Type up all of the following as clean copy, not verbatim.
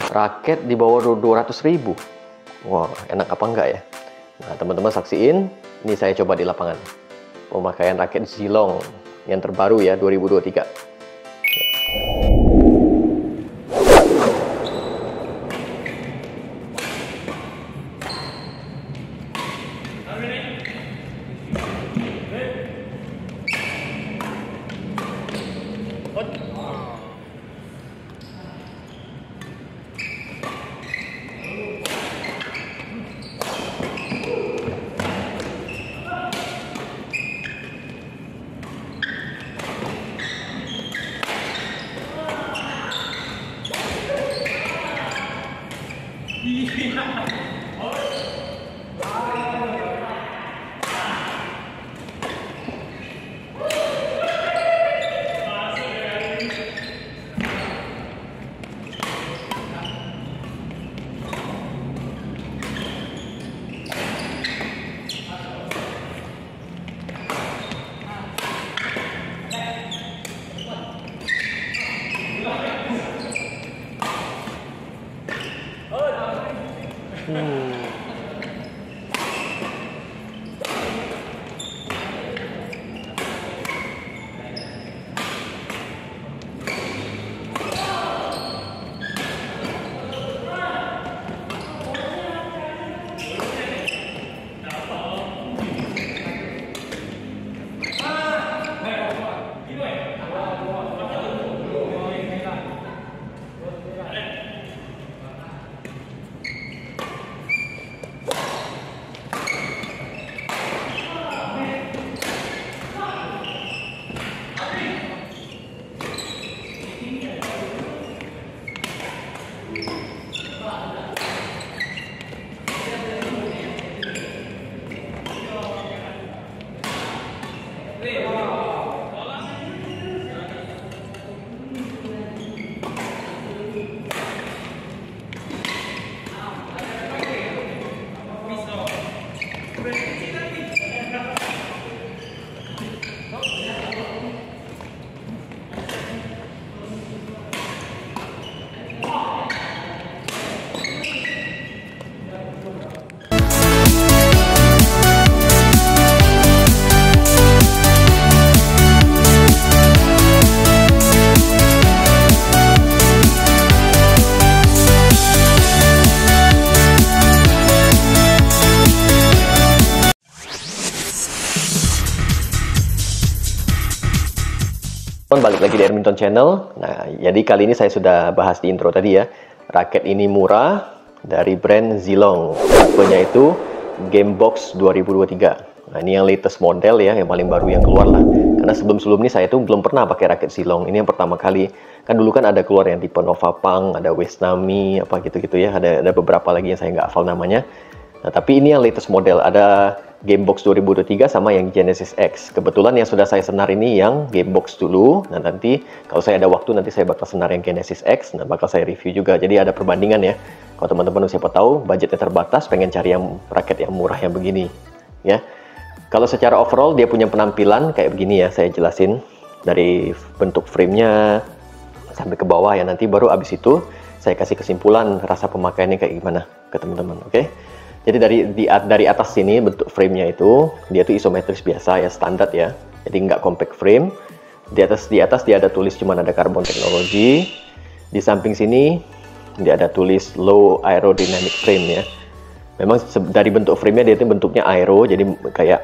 raket di bawah 200.000. Wah, enak apa enggak ya? Nah, teman-teman saksiin, ini saya coba di lapangan. Pemakaian raket Zilong yang terbaru ya, 2023. Balik lagi di Erminton Channel. Nah, jadi kali ini saya sudah bahas di intro tadi ya. Raket ini murah dari brand Zilong. Tipenya itu Gamebox 2023. Nah, ini yang latest model ya, yang paling baru yang keluar lah. Karena sebelum-sebelum ini saya tuh belum pernah pakai raket Zilong. Ini yang pertama kali. Kan dulu kan ada keluar yang tipe Nova Punk, ada Westnami, apa gitu-gitu ya. Ada beberapa lagi yang saya nggak hafal namanya. Nah, tapi ini yang latest model. Ada Gamebox 2023 sama yang Genesis X. Kebetulan yang sudah saya senar ini yang Gamebox dulu. Nah, nanti kalau saya ada waktu nanti saya bakal senar yang Genesis X. Nah, bakal saya review juga. Jadi ada perbandingan ya. Kalau teman-teman siapa tahu budgetnya terbatas, pengen cari yang raket yang murah yang begini ya. Kalau secara overall dia punya penampilan kayak begini ya, saya jelasin dari bentuk framenya sampai ke bawah ya. Nanti baru abis itu saya kasih kesimpulan rasa pemakaiannya kayak gimana ke teman-teman, oke? Jadi dari atas sini bentuk framenya itu dia tuh isometris biasa ya, standar ya. Jadi nggak compact frame. Di atas dia ada tulis cuman ada Carbon Technology. Di samping sini dia ada tulis Low Aerodynamic Frame ya. Memang dari bentuk framenya dia itu bentuknya aero, jadi kayak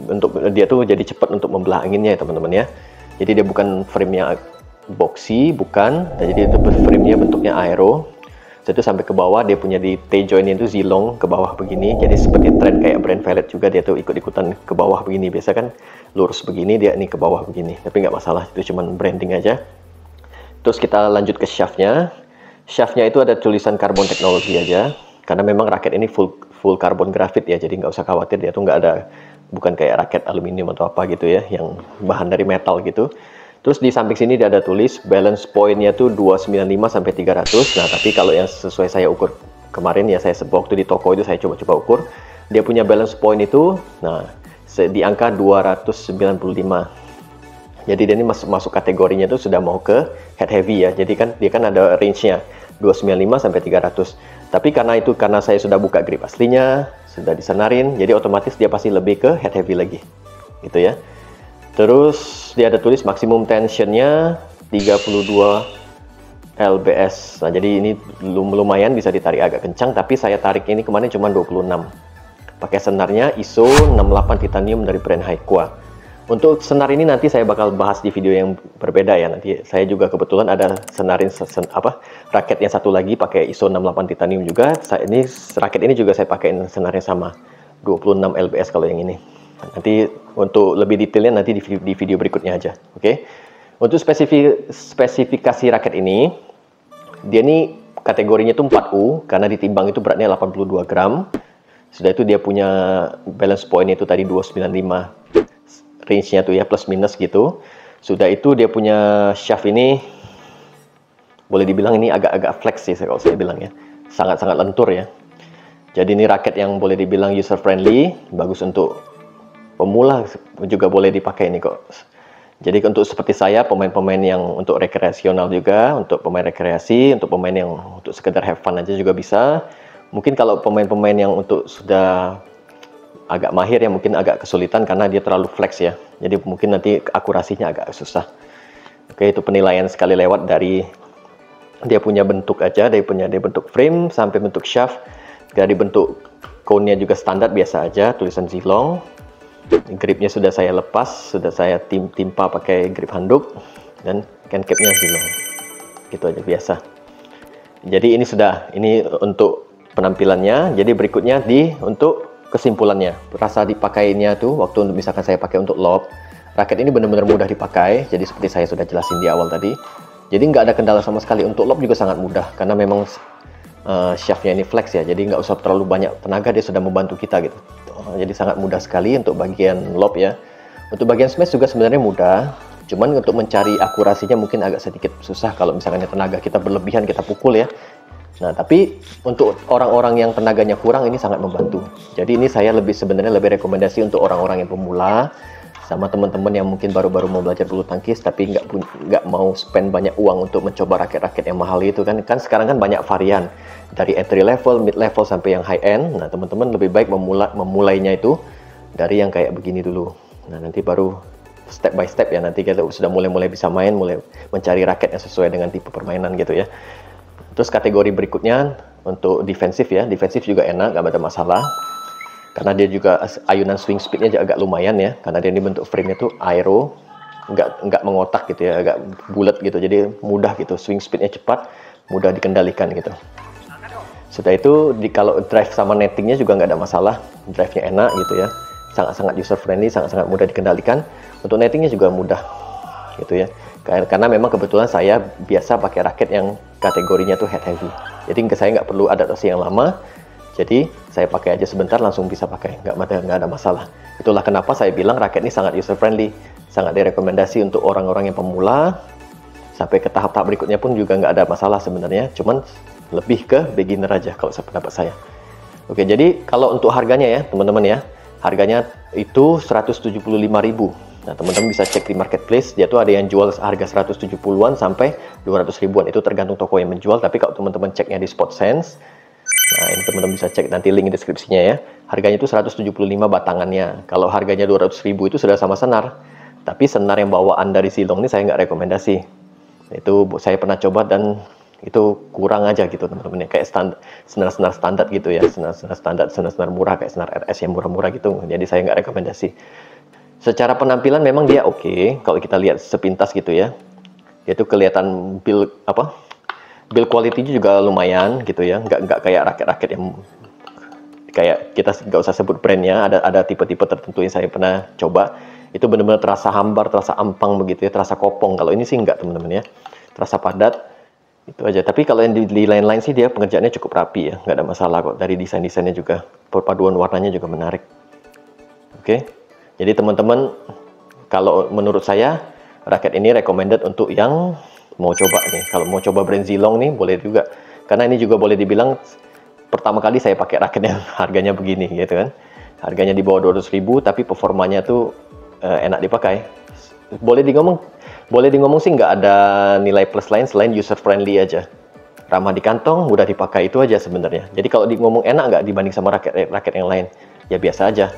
untuk dia tuh jadi cepat untuk membelah anginnya ya teman-teman ya. Jadi dia bukan framenya boxy, bukan. Nah, jadi itu framenya bentuknya aero. Itu sampai ke bawah dia punya di T-jointnya itu Zilong ke bawah begini. Jadi seperti tren kayak brand Velvet juga dia tuh ikut-ikutan ke bawah begini. Biasa kan lurus begini, dia ini ke bawah begini. Tapi nggak masalah, itu cuman branding aja. Terus kita lanjut ke shaftnya. Shaftnya itu ada tulisan Carbon Technology aja. Karena memang raket ini full carbon graphite ya. Jadi nggak usah khawatir, dia tuh nggak ada, bukan kayak raket aluminium atau apa gitu ya, yang bahan dari metal gitu. Terus di samping sini dia ada tulis balance point-nya tuh 295 sampai 300. Nah, tapi kalau yang sesuai saya ukur kemarin ya, saya waktu di toko itu saya coba-coba ukur, dia punya balance point itu nah di angka 295. Jadi dia ini masuk kategorinya itu sudah mau ke head heavy ya. Jadi kan dia kan ada range-nya 295 sampai 300. Tapi karena saya sudah buka grip aslinya, sudah disenarin, jadi otomatis dia pasti lebih ke head heavy lagi. Gitu ya. Terus dia ada tulis maksimum tensionnya 32 lbs. Nah, jadi ini lumayan bisa ditarik agak kencang, tapi saya tarik ini kemarin cuma 26. Pakai senarnya ISO 68 titanium dari brand Haiqua. Untuk senar ini nanti saya bakal bahas di video yang berbeda ya. Nanti saya juga kebetulan ada raket yang satu lagi pakai ISO 68 titanium juga. Raket ini juga saya pakai senarnya sama 26 lbs kalau yang ini. Nanti untuk lebih detailnya nanti di video berikutnya aja. Oke. Untuk spesifikasi raket ini, dia ini kategorinya itu 4U karena ditimbang itu beratnya 82 gram. Sudah itu dia punya balance point itu tadi 295. Range-nya tuh ya plus minus gitu. Sudah itu dia punya shaft ini boleh dibilang ini agak-agak flex sih kalau saya bilang ya. Sangat-sangat lentur ya. Jadi ini raket yang boleh dibilang user friendly, bagus untuk pemula juga boleh dipakai ini kok. Jadi untuk seperti saya, pemain-pemain yang untuk rekreasional juga, untuk pemain rekreasi, untuk pemain yang untuk sekedar have fun aja juga bisa. Mungkin kalau pemain-pemain yang untuk sudah agak mahir ya mungkin agak kesulitan karena dia terlalu flex ya. Jadi mungkin nanti akurasinya agak susah. Oke, itu penilaian sekali lewat dari dia punya bentuk aja, dia bentuk frame sampai bentuk shaft. Dari bentuk cone-nya juga standar biasa aja, tulisan Zilong. Gripnya sudah saya lepas, sudah saya timpa pakai grip handuk dan can cap-nya Zilong. Gitu aja biasa. Jadi ini untuk penampilannya. Jadi berikutnya untuk kesimpulannya, rasa dipakainya tuh waktu misalkan saya pakai untuk lob, raket ini benar-benar mudah dipakai. Jadi seperti saya sudah jelasin di awal tadi, jadi nggak ada kendala sama sekali. Untuk lob juga sangat mudah karena memang shaftnya ini flex ya, jadi nggak usah terlalu banyak tenaga, dia sudah membantu kita gitu. Jadi sangat mudah sekali untuk bagian lob ya. Untuk bagian smash juga sebenarnya mudah, cuman untuk mencari akurasinya mungkin agak sedikit susah kalau misalkan tenaga kita berlebihan kita pukul ya. Nah, tapi untuk orang-orang yang tenaganya kurang ini sangat membantu. Jadi ini saya sebenarnya lebih rekomendasi untuk orang-orang yang pemula sama teman-teman yang mungkin baru-baru mau belajar bulu tangkis tapi nggak mau spend banyak uang untuk mencoba raket-raket yang mahal itu kan sekarang kan banyak varian dari entry level, mid level sampai yang high end. Nah, teman-teman lebih baik memulainya itu dari yang kayak begini dulu. Nah, nanti baru step by step ya, nanti kita sudah mulai bisa main, mulai mencari raket yang sesuai dengan tipe permainan gitu ya. Terus kategori berikutnya untuk defensif ya, defensif juga enak, nggak ada masalah. Karena dia juga ayunan swing speednya juga agak lumayan ya, karena dia ini bentuk frame-nya tuh aero, nggak mengotak gitu ya, agak bulat gitu, jadi mudah gitu, swing speednya cepat, mudah dikendalikan gitu. Sudah itu kalau drive sama nettingnya juga nggak ada masalah, drive-nya enak gitu ya, sangat-sangat user friendly, sangat-sangat mudah dikendalikan. Untuk nettingnya juga mudah gitu ya. Karena memang kebetulan saya biasa pakai raket yang kategorinya tuh head heavy. Jadi saya nggak perlu adaptasi yang lama. Jadi saya pakai aja sebentar langsung bisa pakai, nggak ada masalah. Itulah kenapa saya bilang raket ini sangat user friendly, sangat direkomendasi untuk orang-orang yang pemula. Sampai ke tahap-tahap berikutnya pun juga nggak ada masalah sebenarnya. Cuman lebih ke beginner aja kalau pendapat saya. Oke, jadi kalau untuk harganya ya teman-teman ya, harganya itu 175.000. Nah, teman-teman bisa cek di marketplace, dia tuh ada yang jual harga 170-an sampai 200 ribuan. Itu tergantung toko yang menjual, tapi kalau teman-teman ceknya di Spot Sense, nah ini teman-teman bisa cek nanti link di deskripsinya ya. Harganya itu 175 batangannya. Kalau harganya 200 ribu itu sudah sama senar. Tapi senar yang bawaan dari Zilong ini saya nggak rekomendasi. Itu saya pernah coba dan itu kurang aja gitu teman-teman ya. Kayak senar-senar standar gitu ya. Senar-senar standar, senar-senar murah kayak senar RS yang murah-murah gitu. Jadi saya nggak rekomendasi. Secara penampilan memang dia oke, kalau kita lihat sepintas gitu ya. Itu kelihatan build quality juga lumayan gitu ya. Nggak kayak raket-raket yang kayak kita nggak usah sebut brandnya. Ada tipe-tipe tertentu yang saya pernah coba. Itu benar-benar terasa hambar, terasa ampang begitu ya, terasa kopong. Kalau ini sih nggak teman-teman ya. Terasa padat. Itu aja. Tapi kalau yang di lain-lain sih dia pengerjaannya cukup rapi ya. Nggak ada masalah kok. Dari desain-desainnya juga. Perpaduan warnanya juga menarik. Oke. Jadi teman-teman, kalau menurut saya raket ini recommended untuk yang mau coba nih. Kalau mau coba brand Zilong nih boleh juga. Karena ini juga boleh dibilang pertama kali saya pakai raket yang harganya begini gitu kan. Harganya di bawah 200 ribu tapi performanya tuh enak dipakai. Boleh di ngomong sih nggak ada nilai plus lain selain user friendly aja. ramah di kantong, mudah dipakai, itu aja sebenarnya. Jadi kalau ngomong enak nggak dibanding sama raket yang lain, ya biasa aja.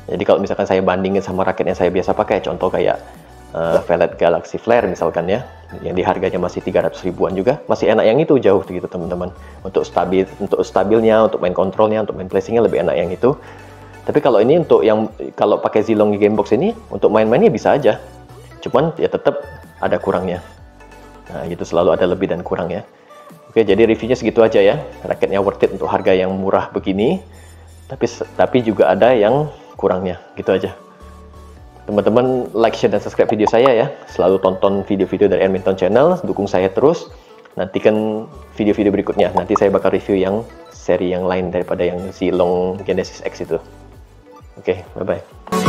Jadi kalau misalkan saya bandingin sama raket yang saya biasa pakai, contoh kayak Velvet Galaxy Flare misalkan ya, yang di harganya masih 300 ribuan juga, masih enak yang itu jauh gitu teman-teman. Untuk stabilnya, untuk main kontrolnya, untuk main placingnya lebih enak yang itu. Tapi kalau ini untuk yang kalau pakai Zilong Gamebox ini untuk main-mainnya bisa aja. Cuman ya tetap ada kurangnya. Nah, gitu selalu ada lebih dan kurang ya. Oke, jadi reviewnya segitu aja ya. Raketnya worth it untuk harga yang murah begini. Tapi juga ada yang kurangnya, gitu aja. Teman-teman like, share, dan subscribe video saya ya. Selalu tonton video-video dari Airminton Channel, dukung saya terus. Nantikan video-video berikutnya. Nanti saya bakal review yang seri yang lain daripada yang Zilong Genesis X itu. Oke, bye-bye.